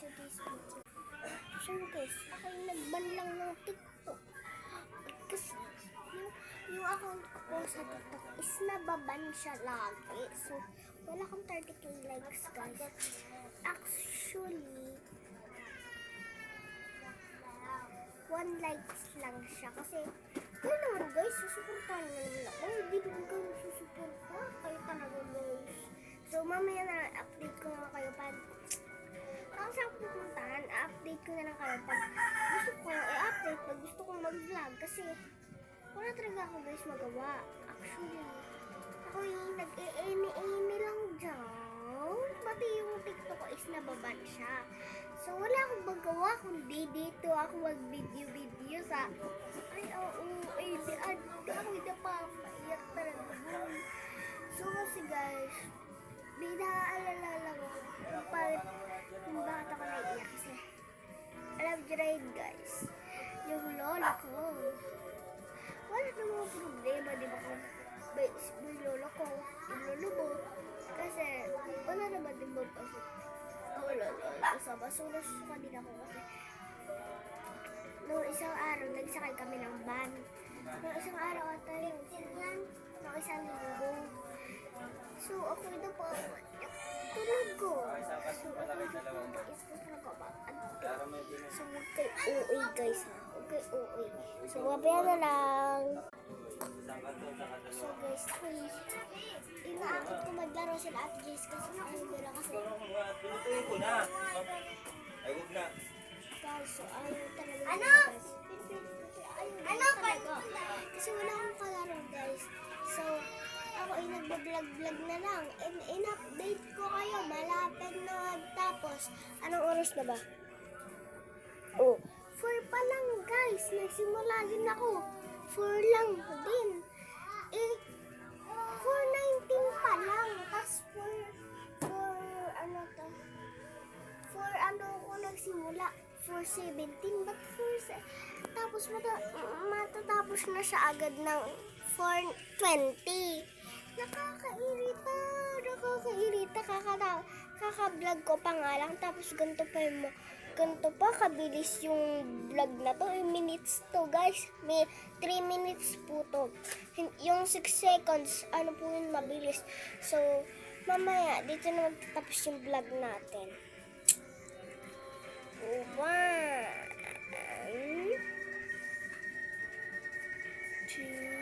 today's video. So guys, ako yung nagban lang ng TikTok. Kasi yung account ko sa TikTok is nababan siya lagi. So, wala akong 30k likes guys. Actually, 1 likes lang siya. Kasi, yun naman guys, susuportahan na naman ako. Hindi naman kayo susuporta. Kayo talaga guys. So, mamaya na update ko na kayo pag saan ako pupuntahan, update ko na lang kayo pag gusto ko i-update, pag gusto kong mag-vlog kasi wala talaga ako guys magawa. Actually, ako yung nag-e-eme lang dyan. Pati yung TikTok ko is nababan siya. So, wala akong magawa kundi dito ako mag-video sa di ako napapaiyak talaga. So, kasi guys, di naaalala lang kung bakit ako naiiyak kasi alam nyo na yun guys, yung lola ko wala namang problema, di ba kung may lola ko, yung lolo mo kasi wala naman din mo kasama. So nasusuka din ako kasi noong isang araw nagsakay kami ng van, noong isang araw ata yun, noong isang linggo. So ako na po tulog ko. So ako na po so huwag kayo OA guys ha. Huwag kayo OA. So mabaya na lang. So guys, inaakit ko maglaro sila at Jace kasi nakahindura kasi Tinutuloy ko na. Ay, huwag na. guys, so ayaw talaga guys. Ayaw talaga. Kasi wala akong kalaro guys. So ako ay nagbablog-vlog na lang. In-update ko kayo. Malapit na magtapos. Anong oras na ba? Oh, 4 pa lang guys. Nagsimula din ako. 4 lang din. 4:19 pa lang. Tapos 4 ano ko nagsimula. 4:17. But 4 tapos matatapos na siya agad ng 4:20. Nakakairita, kaka-vlog ko pa nga lang, tapos ganito pa kabilis yung vlog na to, minutes to guys, may 3 minutes po to, yung 6 seconds, ano po yun, mabilis. So, mamaya, dito na magtatapos yung vlog natin. 1, 2,